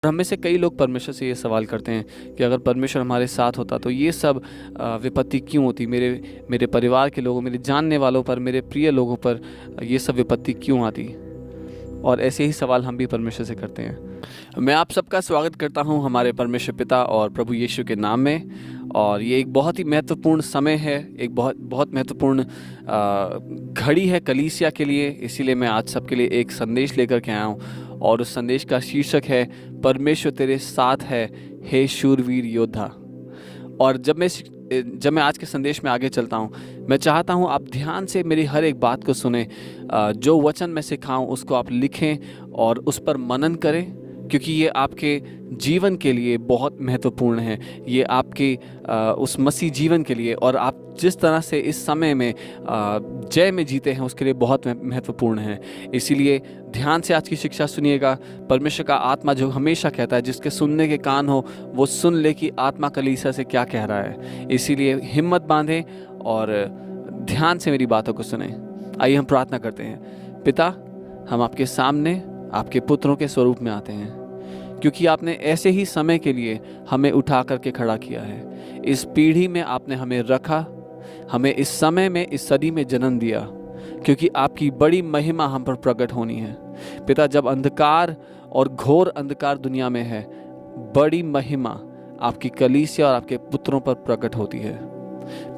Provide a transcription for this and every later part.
हम में से कई लोग परमेश्वर से ये सवाल करते हैं कि अगर परमेश्वर हमारे साथ होता तो ये सब विपत्ति क्यों होती, मेरे मेरे परिवार के लोगों, मेरे जानने वालों पर, मेरे प्रिय लोगों पर ये सब विपत्ति क्यों आती। और ऐसे ही सवाल हम भी परमेश्वर से करते हैं। मैं आप सबका स्वागत करता हूं हमारे परमेश्वर पिता और प्रभु यीशु के नाम में। और ये एक बहुत ही महत्वपूर्ण समय है, एक बहुत बहुत महत्वपूर्ण घड़ी है कलीसिया के लिए। इसीलिए मैं आज सबके लिए एक संदेश लेकर के आया हूं और उस संदेश का शीर्षक है परमेश्वर तेरे साथ है, हे शूरवीर योद्धा। और जब मैं आज के संदेश में आगे चलता हूँ, मैं चाहता हूँ आप ध्यान से मेरी हर एक बात को सुने। जो वचन मैं सिखाऊं उसको आप लिखें और उस पर मनन करें, क्योंकि ये आपके जीवन के लिए बहुत महत्वपूर्ण है। ये आपके उस मसीह जीवन के लिए और आप जिस तरह से इस समय में जय में जीते हैं उसके लिए बहुत महत्वपूर्ण है। इसीलिए ध्यान से आज की शिक्षा सुनिएगा। परमेश्वर का आत्मा जो हमेशा कहता है जिसके सुनने के कान हो वो सुन ले कि आत्मा कलीसिया से क्या कह रहा है। इसीलिए हिम्मत बांधें और ध्यान से मेरी बातों को सुने। आइए हम प्रार्थना करते हैं। पिता, हम आपके सामने आपके पुत्रों के स्वरूप में आते हैं, क्योंकि आपने ऐसे ही समय के लिए हमें उठा करके खड़ा किया है। इस पीढ़ी में आपने हमें रखा, हमें इस समय में, इस सदी में जन्म दिया, क्योंकि आपकी बड़ी महिमा हम पर प्रकट होनी है। पिता, जब अंधकार और घोर अंधकार दुनिया में है, बड़ी महिमा आपकी कलीसिया और आपके पुत्रों पर प्रकट होती है।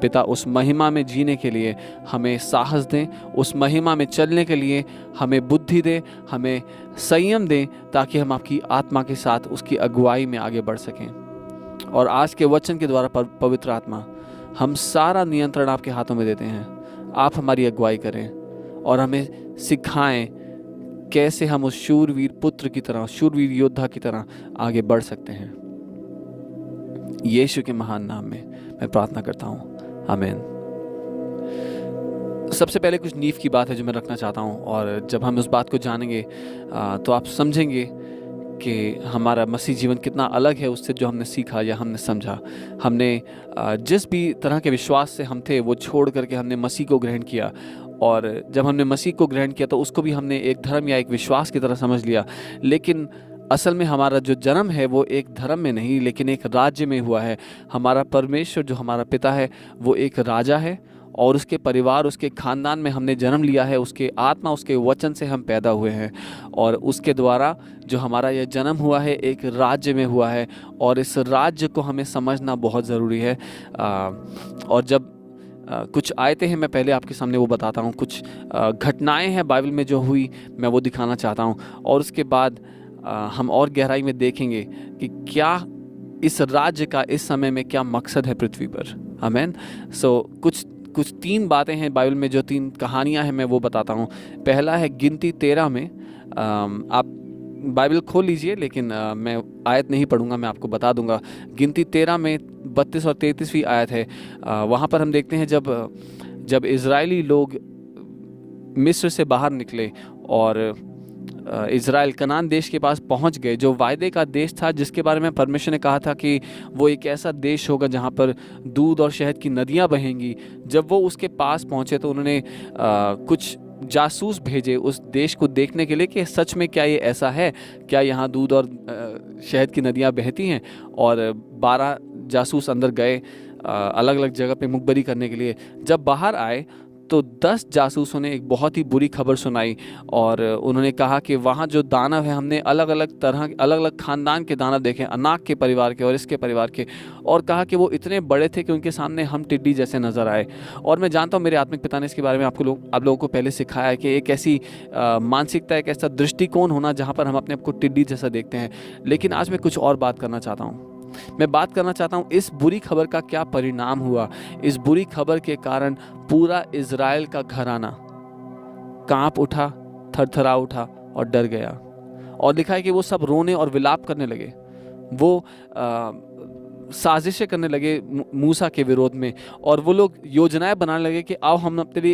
पिता, उस महिमा में जीने के लिए हमें साहस दें, उस महिमा में चलने के लिए हमें बुद्धि दें, हमें संयम दें, ताकि हम आपकी आत्मा के साथ उसकी अगुवाई में आगे बढ़ सकें। और आज के वचन के द्वारा पवित्र आत्मा, हम सारा नियंत्रण आपके हाथों में देते हैं। आप हमारी अगुवाई करें और हमें सिखाएं कैसे हम उस शूरवीर पुत्र की तरह, शूरवीर योद्धा की तरह आगे बढ़ सकते हैं। यीशु के महान नाम में मैं प्रार्थना करता हूँ, आमीन। सबसे पहले कुछ नींव की बात है जो मैं रखना चाहता हूँ, और जब हम उस बात को जानेंगे तो आप समझेंगे कि हमारा मसीह जीवन कितना अलग है उससे जो हमने सीखा या हमने समझा। हमने जिस भी तरह के विश्वास से हम थे वो छोड़ करके हमने मसीह को ग्रहण किया, और जब हमने मसीह को ग्रहण किया तो उसको भी हमने एक धर्म या एक विश्वास की तरह समझ लिया। लेकिन असल में हमारा जो जन्म है वो एक धर्म में नहीं लेकिन एक राज्य में हुआ है। हमारा परमेश्वर जो हमारा पिता है वो एक राजा है, और उसके परिवार, उसके खानदान में हमने जन्म लिया है। उसके आत्मा, उसके वचन से हम पैदा हुए हैं, और उसके द्वारा जो हमारा यह जन्म हुआ है एक राज्य में हुआ है, और इस राज्य को हमें समझना बहुत ज़रूरी है। और जब कुछ आयतें हैं, मैं पहले आपके सामने वो बताता हूँ। कुछ घटनाएं हैं बाइबल में जो हुई, मैं वो दिखाना चाहता हूँ, और उसके बाद हम और गहराई में देखेंगे कि क्या इस राज्य का इस समय में क्या मकसद है पृथ्वी पर। आमीन। कुछ 3 बातें हैं बाइबल में, जो 3 कहानियां हैं, मैं वो बताता हूँ। पहला है गिनती 13 में। आप बाइबल खोल लीजिए, लेकिन मैं आयत नहीं पढ़ूंगा, मैं आपको बता दूंगा। गिनती 13 में 32 और 33वीं आयत है। वहाँ पर हम देखते हैं जब इजरायली लोग मिस्र से बाहर निकले और इज़राइल कनान देश के पास पहुंच गए, जो वायदे का देश था, जिसके बारे में परमेश्वर ने कहा था कि वो एक ऐसा देश होगा जहां पर दूध और शहद की नदियां बहेंगी। जब वो उसके पास पहुंचे तो उन्होंने कुछ जासूस भेजे उस देश को देखने के लिए कि सच में क्या ये ऐसा है, क्या यहाँ दूध और शहद की नदियाँ बहती हैं। और 12 जासूस अंदर गए अलग अलग जगह पे मुखबरी करने के लिए। जब बाहर आए तो 10 जासूसों ने एक बहुत ही बुरी खबर सुनाई, और उन्होंने कहा कि वहाँ जो दानव है, हमने अलग अलग खानदान के दानव देखे, अनाक के परिवार के और इसके परिवार के, और कहा कि वो इतने बड़े थे कि उनके सामने हम टिड्डी जैसे नजर आए। और मैं जानता हूँ मेरे आत्मिक पिता ने इसके बारे में आप लोगों को पहले सिखाया है कि एक ऐसी मानसिकता, एक ऐसा दृष्टिकोण होना जहाँ पर हम अपने आप को टिड्डी जैसा देखते हैं। लेकिन आज मैं कुछ और बात करना चाहता हूँ। मैं बात करना चाहता हूँ इस बुरी खबर का क्या परिणाम हुआ। इस बुरी खबर के कारण पूरा इज़राइल का घराना कांप उठा, थरथरा उठा और डर गया। और लिखा है कि वो सब रोने और विलाप करने लगे। वो साजिशें करने लगे मूसा के विरोध में, और वो लोग योजनाएं बनाने लगे कि आओ हम अपने लिए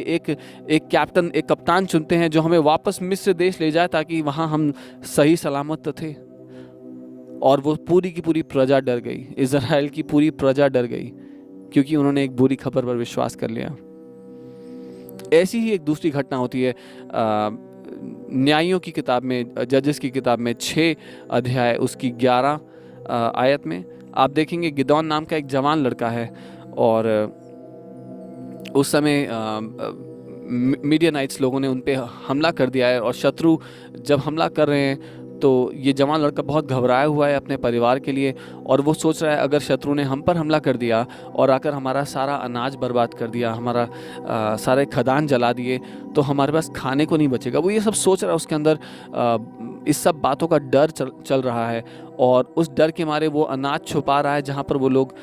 एक कप्तान चुनते हैं जो हमें वापस मिस्र देश ले जाए, ताकि वहाँ हम सही सलामत तो थे। और वो पूरी की पूरी प्रजा डर गई, इज़राइल की पूरी प्रजा डर गई, क्योंकि उन्होंने एक बुरी खबर पर विश्वास कर लिया। ऐसी ही एक दूसरी घटना होती है न्यायों की किताब में, जजेस की किताब में 6 अध्याय उसकी 11 आयत में आप देखेंगे गिदोन नाम का एक जवान लड़का है, और उस समय मीडियानाइट्स लोगों ने उन पे हमला कर दिया है, और शत्रु जब हमला कर रहे हैं तो ये जवान लड़का बहुत घबराया हुआ है अपने परिवार के लिए, और वो सोच रहा है अगर शत्रु ने हम पर हमला कर दिया और आकर हमारा सारा अनाज बर्बाद कर दिया, हमारा सारे खदान जला दिए, तो हमारे पास खाने को नहीं बचेगा। वो ये सब सोच रहा है, उसके अंदर इस सब बातों का डर चल रहा है, और उस डर के मारे वो अनाज छुपा रहा है जहाँ पर वो लोग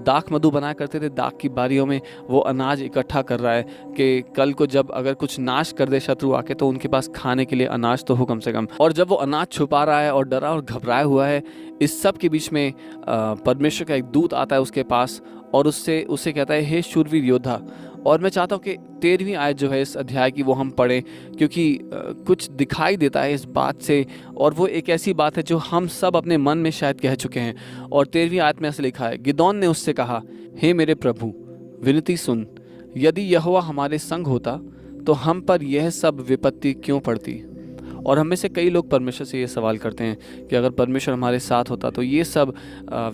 दाख मधु बनाया करते थे, दाख की बारियों में वो अनाज इकट्ठा कर रहा है कि कल को जब अगर कुछ नाश कर दे शत्रु आके तो उनके पास खाने के लिए अनाज तो हो कम से कम। और जब वो अनाज छुपा रहा है और डरा और घबराया हुआ है, इस सब के बीच में परमेश्वर का एक दूत आता है उसके पास और उससे कहता है, हे शूरवीर योद्धा। और मैं चाहता हूँ कि 13वीं आयत जो है इस अध्याय की वो हम पढ़ें, क्योंकि कुछ दिखाई देता है इस बात से, और वो एक ऐसी बात है जो हम सब अपने मन में शायद कह चुके हैं। और 13वीं आयत में ऐसे लिखा है, गिदोन ने उससे कहा, हे मेरे प्रभु, विनती सुन, यदि यहोवा हमारे संग होता तो हम पर यह सब विपत्ति क्यों पड़ती। और हम में से कई लोग परमेश्वर से ये सवाल करते हैं कि अगर परमेश्वर हमारे साथ होता तो ये सब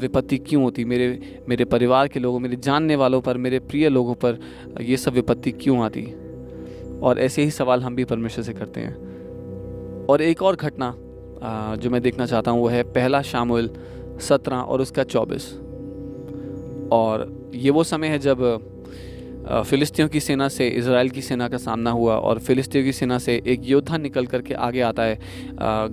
विपत्ति क्यों होती, मेरे परिवार के लोगों, मेरे जानने वालों पर, मेरे प्रिय लोगों पर ये सब विपत्ति क्यों आती। और ऐसे ही सवाल हम भी परमेश्वर से करते हैं। और एक और घटना जो मैं देखना चाहता हूँ वो है 1 शामुएल 17 और उसका 24। और ये वो समय है जब फिलिस्तियों की सेना से इज़राइल की सेना का सामना हुआ, और फिलिस्तियों की सेना से एक योद्धा निकल करके आगे आता है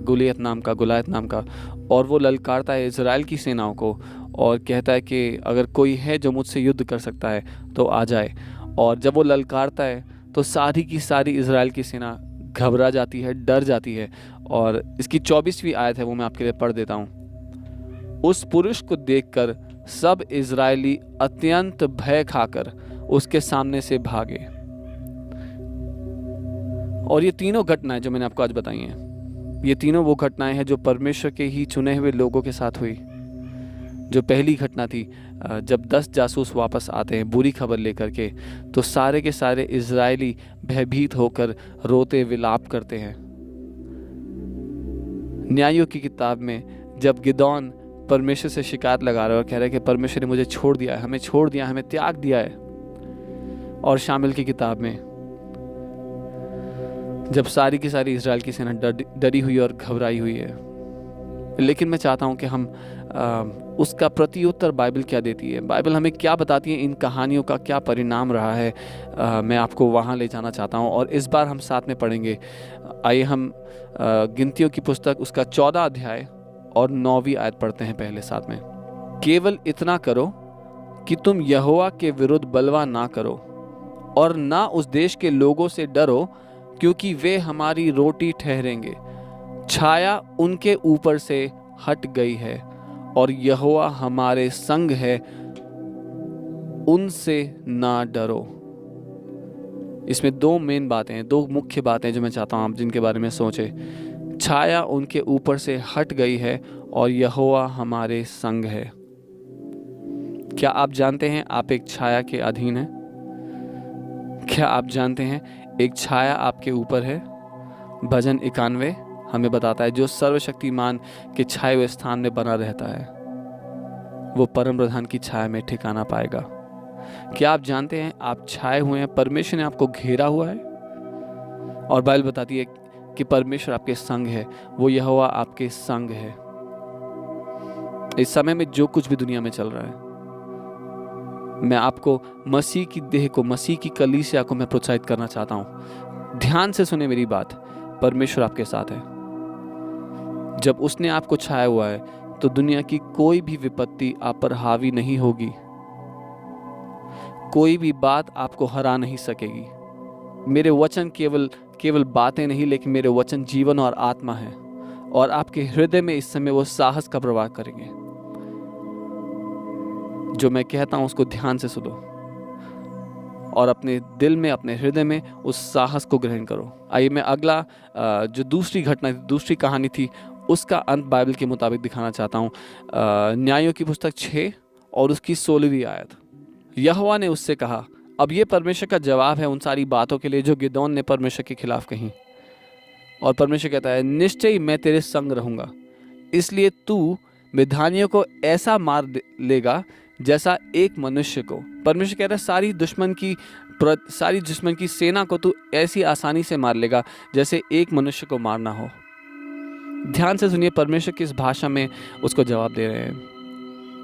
गुलायत नाम का, और वो ललकारता है इज़राइल की सेनाओं को और कहता है कि अगर कोई है जो मुझसे युद्ध कर सकता है तो आ जाए। और जब वो ललकारता है तो सारी की सारी इज़राइल की सेना घबरा जाती है, डर जाती है। और इसकी 24वीं आयत है, वो मैं आपके लिए पढ़ देता हूँ। उस पुरुष को देखकर सब इज़राइली अत्यंत भय खाकर उसके सामने से भागे। और ये तीनों घटनाएं जो मैंने आपको आज बताई हैं, ये तीनों वो घटनाएं हैं जो परमेश्वर के ही चुने हुए लोगों के साथ हुई। जो पहली घटना थी, जब 10 जासूस वापस आते हैं बुरी खबर लेकर के, तो सारे के सारे इज़राइली भयभीत होकर रोते विलाप करते हैं। न्यायों की किताब में जब गिदोन परमेश्वर से शिकायत लगा रहा है और कह रहा है कि परमेश्वर ने मुझे छोड़ दिया है, हमें छोड़ दिया, हमें त्याग दिया है। और शामुएल की किताब में जब सारी की सारी इज़राइल की सेना डरी हुई और घबराई हुई है। लेकिन मैं चाहता हूं कि हम उसका प्रत्युत्तर बाइबल क्या देती है, बाइबल हमें क्या बताती है, इन कहानियों का क्या परिणाम रहा है, मैं आपको वहां ले जाना चाहता हूं। और इस बार हम साथ में पढ़ेंगे। आइए हम गिनतियों की पुस्तक उसका 14 अध्याय और 9वीं आयत पढ़ते हैं पहले साथ में। केवल इतना करो कि तुम यहोवा के विरुद्ध बलवा ना करो और ना उस देश के लोगों से डरो, क्योंकि वे हमारी रोटी ठहरेंगे। छाया उनके ऊपर से हट गई है और यहोवा हमारे संग है, उनसे ना डरो। इसमें 2 मेन बातें हैं, 2 मुख्य बातें जो मैं चाहता हूं आप जिनके बारे में सोचें। छाया उनके ऊपर से हट गई है और यहोवा हमारे संग है। क्या आप जानते हैं आप एक छाया के अधीन हैं? क्या आप जानते हैं एक छाया आपके ऊपर है? भजन 91 हमें बताता है, जो सर्वशक्तिमान के छाए हुए स्थान में बना रहता है वो परम प्रधान की छाया में ठिकाना पाएगा। क्या आप जानते हैं आप छाए हुए हैं, परमेश्वर ने आपको घेरा हुआ है। और बाइबल बताती है कि परमेश्वर आपके संग है, वो यहोवा आपके संग है। इस समय में जो कुछ भी दुनिया में चल रहा है, मैं आपको मसीह की देह को, मसीह की कलीसिया को मैं प्रोत्साहित करना चाहता हूं। ध्यान से सुने मेरी बात, परमेश्वर आपके साथ है। जब उसने आपको छाया हुआ है तो दुनिया की कोई भी विपत्ति आप पर हावी नहीं होगी, कोई भी बात आपको हरा नहीं सकेगी। मेरे वचन केवल बातें नहीं, लेकिन मेरे वचन जीवन और आत्मा है, और आपके हृदय में इस समय वो साहस का प्रवाह करेंगे। जो मैं कहता हूं उसको ध्यान से सुनो और अपने दिल में, अपने हृदय में उस साहस को ग्रहण करो। आइए मैं अगला जो दूसरी घटना, दूसरी कहानी थी, उसका अंत बाइबल के मुताबिक दिखाना चाहता हूँ। न्यायों की पुस्तक 6 और उसकी 16वीं आयत। यहोवा ने उससे कहा, अब ये परमेश्वर का जवाब है उन सारी बातों के लिए जो गिदोन ने परमेश्वर के खिलाफ कही। और परमेश्वर कहता है निश्चय ही मैं तेरे संग रहूँगा, इसलिए तू मिद्यानियों को ऐसा मार लेगा जैसा एक मनुष्य को। परमेश्वर कह रहा है सारी दुश्मन की सेना को तू ऐसी आसानी से मार लेगा जैसे एक मनुष्य को मारना हो। ध्यान से सुनिए परमेश्वर किस भाषा में उसको जवाब दे रहे हैं।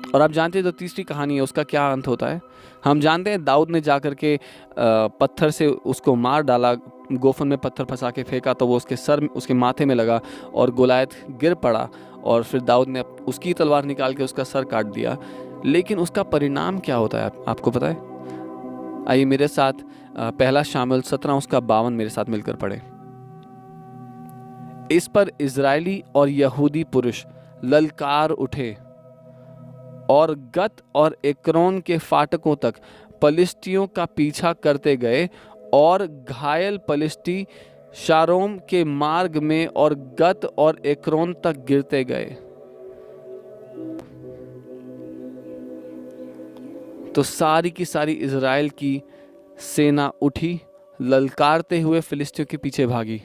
और आप जानते हैं जो तीसरी कहानी है उसका क्या अंत होता है। हम जानते हैं दाऊद ने जाकर के पत्थर से उसको मार डाला, गोफन में पत्थर फंसा के फेंका तो वो उसके माथे में लगा और गोलायत गिर पड़ा और फिर दाऊद ने उसकी तलवार निकाल के उसका सर काट दिया। लेकिन उसका परिणाम क्या होता है आपको पता है? आइए मेरे साथ पहला शामुएल 17 उसका 52 मेरे साथ मिलकर पढ़े। इस पर इजरायली और यहूदी पुरुष ललकार उठे और गत और एक्रोन के फाटकों तक पलिश्तियों का पीछा करते गए और घायल पलिश्ती शारोम के मार्ग में और गत और एक्रोन तक गिरते गए। तो सारी की सारी इजराइल की सेना उठी, ललकारते हुए फिलिस्तियों के पीछे भागी।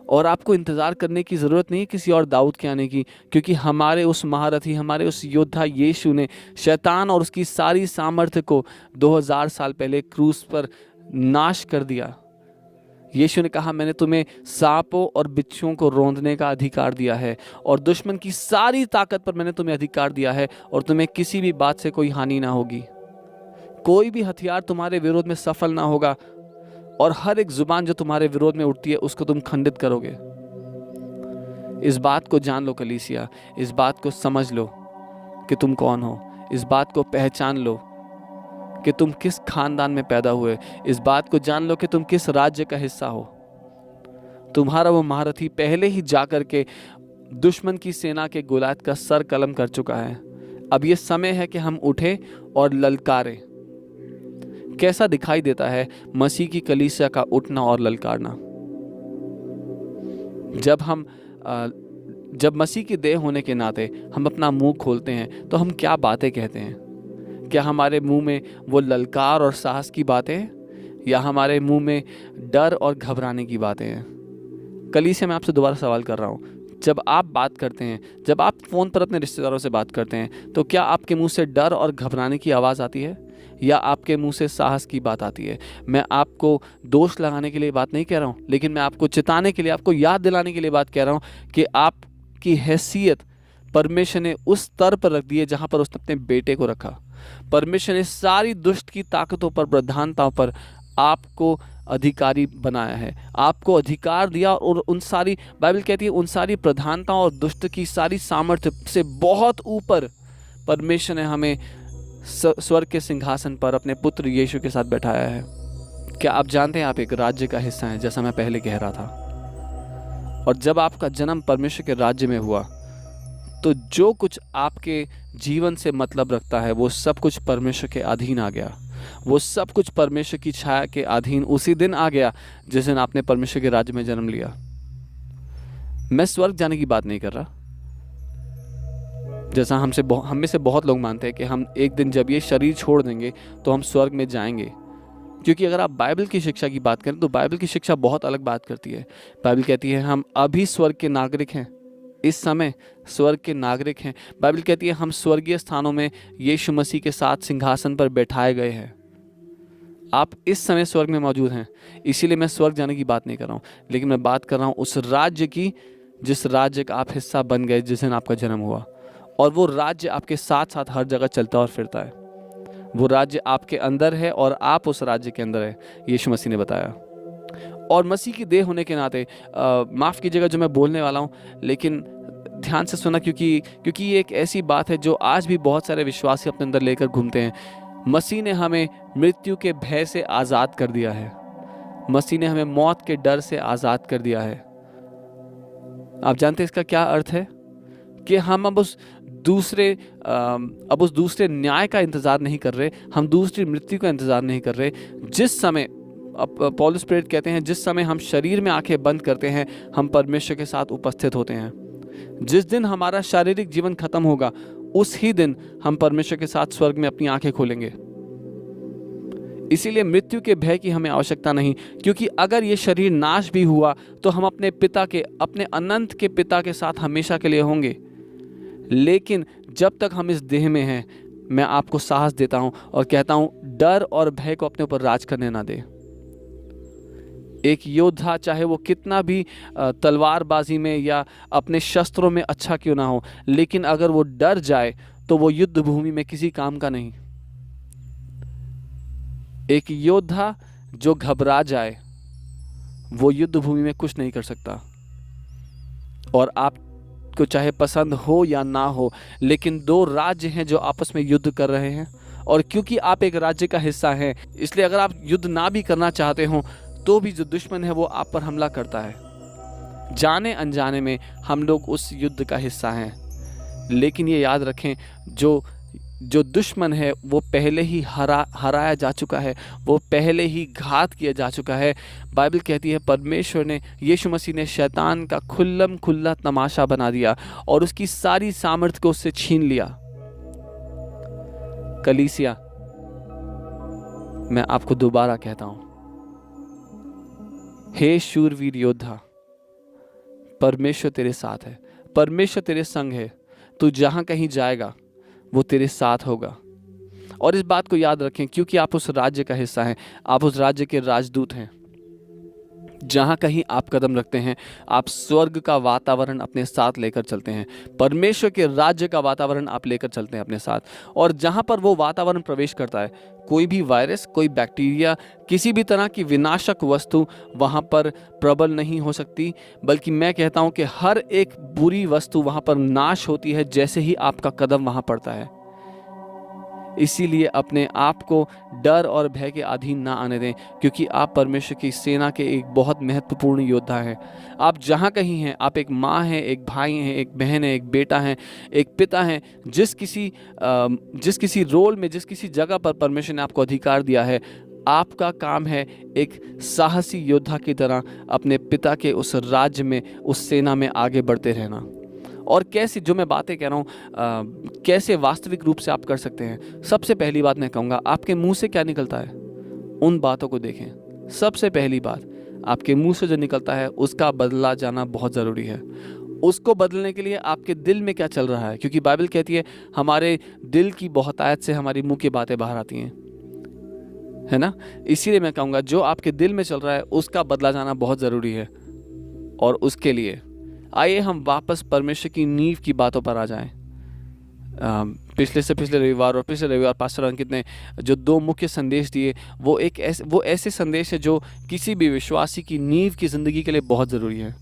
और आपको इंतज़ार करने की ज़रूरत नहीं किसी और दाऊद के आने की, क्योंकि हमारे उस महारथी, हमारे उस योद्धा यीशु ने शैतान और उसकी सारी सामर्थ्य को 2000 साल पहले क्रूस पर नाश कर दिया। यीशु ने कहा मैंने तुम्हें सांपों और बिच्छुओं को रौंदने का अधिकार दिया है और दुश्मन की सारी ताकत पर मैंने तुम्हें अधिकार दिया है और तुम्हें किसी भी बात से कोई हानि ना होगी। कोई भी हथियार तुम्हारे विरोध में सफल ना होगा और हर एक जुबान जो तुम्हारे विरोध में उठती है उसको तुम खंडित करोगे। इस बात को जान लो कलीसिया, इस बात को समझ लो कि तुम कौन हो, इस बात को पहचान लो कि तुम किस खानदान में पैदा हुए, इस बात को जान लो कि तुम किस राज्य का हिस्सा हो। तुम्हारा वो महारथी पहले ही जाकर के दुश्मन की सेना के गोलायत का सर कलम कर चुका है। अब ये समय है कि हम उठे और ललकारें। कैसा दिखाई देता है मसीह की कलीसिया का उठना और ललकारना? जब मसीह की देह होने के नाते हम अपना मुंह खोलते हैं तो हम क्या बातें कहते हैं? क्या हमारे मुंह में वो ललकार और साहस की बातें हैं या हमारे मुंह में डर और घबराने की बातें हैं? कलीसिया मैं आपसे दोबारा सवाल कर रहा हूँ, जब आप बात करते हैं, जब आप फ़ोन पर अपने रिश्तेदारों से बात करते हैं, तो क्या आपके मुंह से डर और घबराने की आवाज़ आती है या आपके मुंह से साहस की बात आती है? मैं आपको दोष लगाने के लिए बात नहीं कह रहा हूँ, लेकिन मैं आपको चिताने के लिए, आपको याद दिलाने के लिए बात कह रहा हूँ कि आपकी हैसियत परमेश्वर ने उस स्तर पर रख दी है जहाँ पर उसने अपने बेटे को रखा। परमेश्वर ने सारी दुष्ट की ताकतों पर, प्रधानताओं पर आपको अधिकारी बनाया है, आपको अधिकार दिया और उन सारी, बाइबल कहती है उन सारी प्रधानताओं और दुष्ट की सारी सामर्थ्य से बहुत ऊपर परमेश्वर ने हमें स्वर्ग के सिंहासन पर अपने पुत्र यीशु के साथ बैठाया है। क्या आप जानते हैं आप एक राज्य का हिस्सा हैं, जैसा मैं पहले कह रहा था। और जब आपका जन्म परमेश्वर के राज्य में हुआ तो जो कुछ आपके जीवन से मतलब रखता है वो सब कुछ परमेश्वर के अधीन आ गया। वो सब कुछ परमेश्वर की छाया के अधीन उसी दिन आ गया जिस दिन आपने परमेश्वर के राज्य में जन्म लिया। मैं स्वर्ग जाने की बात नहीं कर रहा, जैसा हम में से बहुत लोग मानते हैं कि हम एक दिन जब ये शरीर छोड़ देंगे तो हम स्वर्ग में जाएंगे। क्योंकि अगर आप बाइबल की शिक्षा की बात करें तो बाइबल की शिक्षा बहुत अलग बात करती है। बाइबल कहती है हम अभी स्वर्ग के नागरिक हैं, इस समय स्वर्ग के नागरिक हैं। बाइबल कहती है हम स्वर्गीय स्थानों में यीशु मसीह के साथ सिंहासन पर बैठाए गए हैं। आप इस समय स्वर्ग में मौजूद हैं, इसीलिए मैं स्वर्ग जाने की बात नहीं कर रहा हूँ, लेकिन मैं बात कर रहा हूँ उस राज्य की जिस राज्य का आप हिस्सा बन गए जिस दिन आपका जन्म हुआ। और वो राज्य आपके साथ साथ हर जगह चलता और फिरता है। वो राज्य आपके अंदर है और आप उस राज्य के अंदर है, यीशु मसीह ने बताया। और मसीह की देह होने के नाते माफ़ कीजिएगा जो मैं बोलने वाला हूँ, लेकिन ध्यान से सुना, क्योंकि ये एक ऐसी बात है जो आज भी बहुत सारे विश्वासी अपने अंदर लेकर घूमते हैं। मसीह ने हमें मृत्यु के भय से आज़ाद कर दिया है। मसीह ने हमें मौत के डर से आज़ाद कर दिया है। आप जानते हैं इसका क्या अर्थ है? कि हम अब उस दूसरे न्याय का इंतज़ार नहीं कर रहे, हम दूसरी मृत्यु का इंतज़ार नहीं कर रहे। जिस समय पौलुस प्रेरित कहते हैं जिस समय हम शरीर में आंखें बंद करते हैं हम परमेश्वर के साथ उपस्थित होते हैं। जिस दिन हमारा शारीरिक जीवन खत्म होगा उस ही दिन हम परमेश्वर के साथ स्वर्ग में अपनी आंखें खोलेंगे। इसीलिए मृत्यु के भय की हमें आवश्यकता नहीं, क्योंकि अगर ये शरीर नाश भी हुआ तो हम अपने अनंत के पिता के साथ हमेशा के लिए होंगे। लेकिन जब तक हम इस देह में हैं, मैं आपको साहस देता हूं और कहता हूं, डर और भय को अपने ऊपर राज करने ना दे। एक योद्धा चाहे वो कितना भी तलवारबाजी में या अपने शस्त्रों में अच्छा क्यों ना हो, लेकिन अगर वो डर जाए तो वो युद्ध भूमि में किसी काम का नहीं। एक योद्धा जो घबरा जाए वो युद्ध भूमि में कुछ नहीं कर सकता। और आपको चाहे पसंद हो या ना हो, लेकिन दो राज्य हैं जो आपस में युद्ध कर रहे हैं, और क्योंकि आप एक राज्य का हिस्सा हैं, इसलिए अगर आप युद्ध ना भी करना चाहते हो तो भी जो दुश्मन है वो आप पर हमला करता है। जाने अनजाने में हम लोग उस युद्ध का हिस्सा हैं। लेकिन ये याद रखें, जो दुश्मन है वो पहले ही हराया जा चुका है, वो पहले ही घात किया जा चुका है। बाइबल कहती है परमेश्वर ने, यीशु मसीह ने शैतान का खुल्लम खुल्ला तमाशा बना दिया और उसकी सारी सामर्थ्य को उससे छीन लिया। कलीसिया, मैं आपको दोबारा कहता हूं, हे शूरवीर योद्धा, परमेश्वर तेरे साथ है, परमेश्वर तेरे संग है। तू जहां कहीं जाएगा वो तेरे साथ होगा। और इस बात को याद रखें, क्योंकि आप उस राज्य का हिस्सा हैं, आप उस राज्य के राजदूत हैं। जहां कहीं आप कदम रखते हैं, आप स्वर्ग का वातावरण अपने साथ लेकर चलते हैं, परमेश्वर के राज्य का वातावरण आप लेकर चलते हैं अपने साथ। और जहां पर वो वातावरण प्रवेश करता है, कोई भी वायरस, कोई बैक्टीरिया, किसी भी तरह की विनाशक वस्तु वहां पर प्रबल नहीं हो सकती, बल्कि मैं कहता हूं कि हर एक बुरी वस्तु वहां पर नाश होती है जैसे ही आपका कदम वहां पड़ता है। इसीलिए अपने आप को डर और भय के अधीन ना आने दें, क्योंकि आप परमेश्वर की सेना के एक बहुत महत्वपूर्ण योद्धा हैं। आप जहाँ कहीं हैं, आप एक माँ हैं, एक भाई हैं, एक बहन है, एक बेटा हैं, एक पिता हैं, जिस किसी रोल में, जिस किसी जगह पर परमेश्वर ने आपको अधिकार दिया है, आपका काम है एक साहसी योद्धा की तरह अपने पिता के उस राज्य में, उस सेना में आगे बढ़ते रहना। और कैसे, जो मैं बातें कह रहा हूँ, कैसे वास्तविक रूप से आप कर सकते हैं। सबसे पहली बात मैं कहूँगा, आपके मुंह से क्या निकलता है उन बातों को देखें। सबसे पहली बात, आपके मुंह से जो निकलता है उसका बदला जाना बहुत ज़रूरी है। उसको बदलने के लिए आपके दिल में क्या चल रहा है, क्योंकि बाइबल कहती है हमारे दिल की बहुतायत से हमारी मुंह की बातें बाहर आती हैं, है ना। इसीलिए मैं कहूँगा जो आपके दिल में चल रहा है उसका बदला जाना बहुत ज़रूरी है। और उसके लिए आइए हम वापस परमेश्वर की नींव की बातों पर आ जाएं। पिछले रविवार और पिछले रविवार पास्टर अंकित ने जो दो मुख्य संदेश दिए, वो ऐसे संदेश है जो किसी भी विश्वासी की नींव की ज़िंदगी के लिए बहुत ज़रूरी है।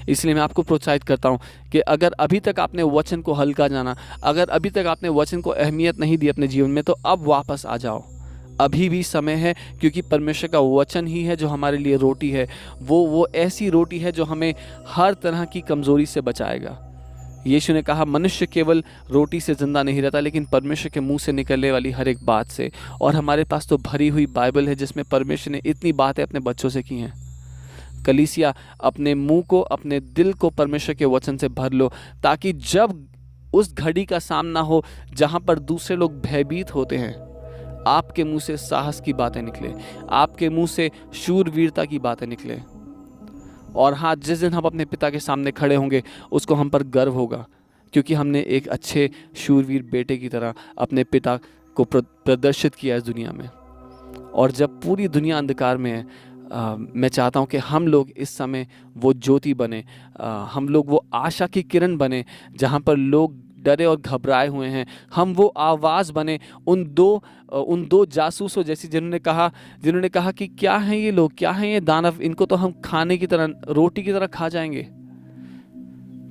इसलिए मैं आपको प्रोत्साहित करता हूं कि अगर अभी तक आपने वचन को हल्का जाना, अगर अभी तक आपने वचन को अहमियत नहीं दी अपने जीवन में, तो अब वापस आ जाओ। अभी भी समय है, क्योंकि परमेश्वर का वचन ही है जो हमारे लिए रोटी है। वो ऐसी रोटी है जो हमें हर तरह की कमज़ोरी से बचाएगा। यीशु ने कहा, मनुष्य केवल रोटी से ज़िंदा नहीं रहता, लेकिन परमेश्वर के मुंह से निकलने वाली हर एक बात से। और हमारे पास तो भरी हुई बाइबल है जिसमें परमेश्वर ने इतनी बातें अपने बच्चों से की हैं। कलीसिया, अपने मुंह को, अपने दिल को परमेश्वर के वचन से भर लो, ताकि जब उस घड़ी का सामना हो जहाँ पर दूसरे लोग भयभीत होते हैं, आपके मुंह से साहस की बातें निकले, आपके मुंह से शूरवीरता की बातें निकले। और हाँ, जिस दिन हम अपने पिता के सामने खड़े होंगे उसको हम पर गर्व होगा, क्योंकि हमने एक अच्छे शूरवीर बेटे की तरह अपने पिता को प्रदर्शित किया इस दुनिया में। और जब पूरी दुनिया अंधकार में है, मैं चाहता हूँ कि हम लोग इस समय वो ज्योति बने, हम लोग वो आशा की किरण बने, जहाँ पर लोग डरे और घबराए हुए हैं। हम वो आवाज़ बने उन दो जासूसों जैसी, जिन्होंने कहा कि क्या हैं ये लोग, क्या हैं ये दानव, इनको तो हम खाने की तरह, रोटी की तरह खा जाएंगे।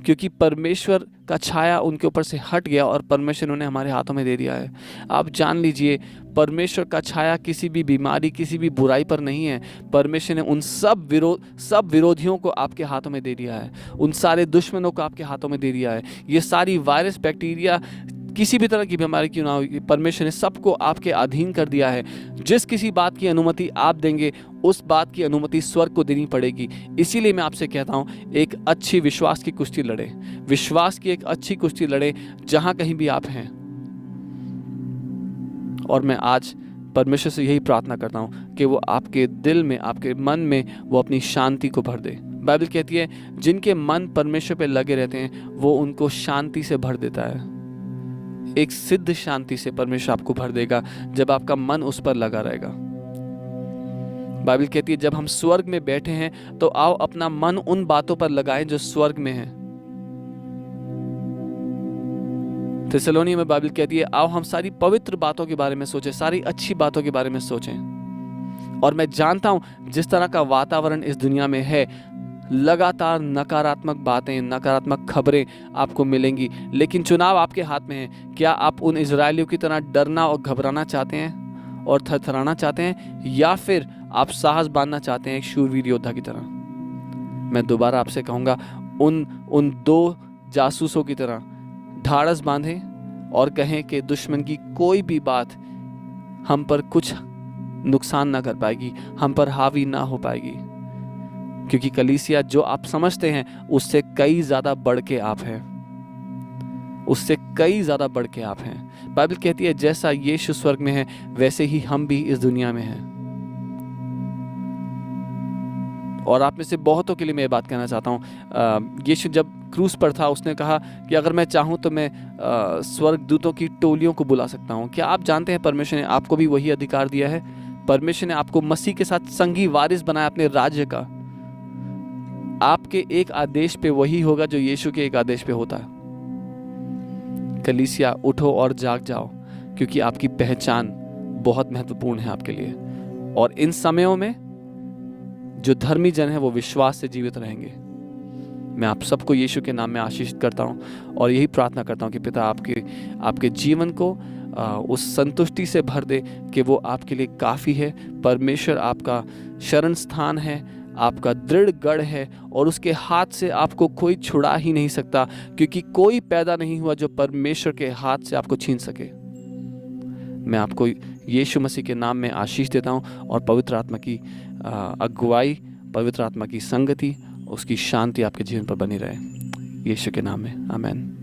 क्योंकि परमेश्वर का छाया उनके ऊपर से हट गया और परमेश्वर उन्हें हमारे हाथों में दे दिया है। आप जान लीजिए, परमेश्वर का छाया किसी भी बीमारी, किसी भी बुराई पर नहीं है। परमेश्वर ने उन सब विरोधियों को आपके हाथों में दे दिया है, उन सारे दुश्मनों को आपके हाथों में दे दिया है। ये सारी वायरस, बैक्टीरिया, किसी भी तरह की बीमारी क्यों ना हो, परमेश्वर ने सबको आपके अधीन कर दिया है। जिस किसी बात की अनुमति आप देंगे, उस बात की अनुमति स्वर्ग को देनी पड़ेगी। इसीलिए मैं आपसे कहता हूँ, एक अच्छी विश्वास की कुश्ती लड़े, विश्वास की एक अच्छी कुश्ती लड़े जहाँ कहीं भी आप हैं। और मैं आज परमेश्वर से यही प्रार्थना करता हूँ कि वो आपके दिल में, आपके मन में वो अपनी शांति को भर दे। बाइबल कहती है जिनके मन परमेश्वर पे लगे रहते हैं वो उनको शांति से भर देता है। एक सिद्ध शांति से परमेश्वर आपको भर देगा जब आपका मन उस पर लगा रहेगा। बाइबल कहती है जब हम स्वर्ग में बैठे हैं तो आओ अपना मन उन बातों पर लगाएं जो स्वर्ग में है। थिस्सलुनीय में बाइबल कहती है आओ हम सारी पवित्र बातों के बारे में सोचें, सारी अच्छी बातों के बारे में सोचें। और मैं जानता हूं जिस तरह का वातावरण इस दुनिया में है, लगातार नकारात्मक बातें, नकारात्मक खबरें आपको मिलेंगी, लेकिन चुनाव आपके हाथ में है। क्या आप उन इजरायलियों की तरह डरना और घबराना चाहते हैं और थरथराना चाहते हैं, या फिर आप साहस बांधना चाहते हैं एक शूरवीर योद्धा की तरह? मैं दोबारा आपसे कहूँगा, उन दो जासूसों की तरह ढाढ़स बांधें और कहें कि दुश्मन की कोई भी बात हम पर कुछ नुकसान ना कर पाएगी, हम पर हावी ना हो पाएगी, क्योंकि कलीसिया जो आप समझते हैं उससे कई ज्यादा बढ़ के आप हैं, उससे कई ज्यादा बढ़ के आप हैं। बाइबल कहती है जैसा यीशु स्वर्ग में है वैसे ही हम भी इस दुनिया में हैं। और आप में से बहुतों के लिए मैं ये बात कहना चाहता हूँ, यीशु जब क्रूस पर था उसने कहा कि अगर मैं चाहूँ तो मैं स्वर्गदूतों की टोलियों को बुला सकता हूँ। क्या आप जानते हैं परमेश्वर ने आपको भी वही अधिकार दिया है? परमेश्वर ने आपको मसीह के साथ संगी वारिस बनाया अपने राज्य का। आपके एक आदेश पे वही होगा जो यीशु के एक आदेश पे होता है। कलीसिया उठो और जाग जाओ, क्योंकि आपकी पहचान बहुत महत्वपूर्ण है आपके लिए। और इन समयों में जो धर्मी जन है वो विश्वास से जीवित रहेंगे। मैं आप सबको यीशु के नाम में आशीषित करता हूँ और यही प्रार्थना करता हूँ कि पिता आपके जीवन को उस संतुष्टि से भर दे कि वो आपके लिए काफ़ी है। परमेश्वर आपका शरण स्थान है, आपका दृढ़ गढ़ है और उसके हाथ से आपको कोई छुड़ा ही नहीं सकता, क्योंकि कोई पैदा नहीं हुआ जो परमेश्वर के हाथ से आपको छीन सके। मैं आपको यीशु मसीह के नाम में आशीष देता हूँ और पवित्र आत्मा की अगुवाई, पवित्र आत्मा की संगति, उसकी शांति आपके जीवन पर बनी रहे, यीशु के नाम में, आमीन।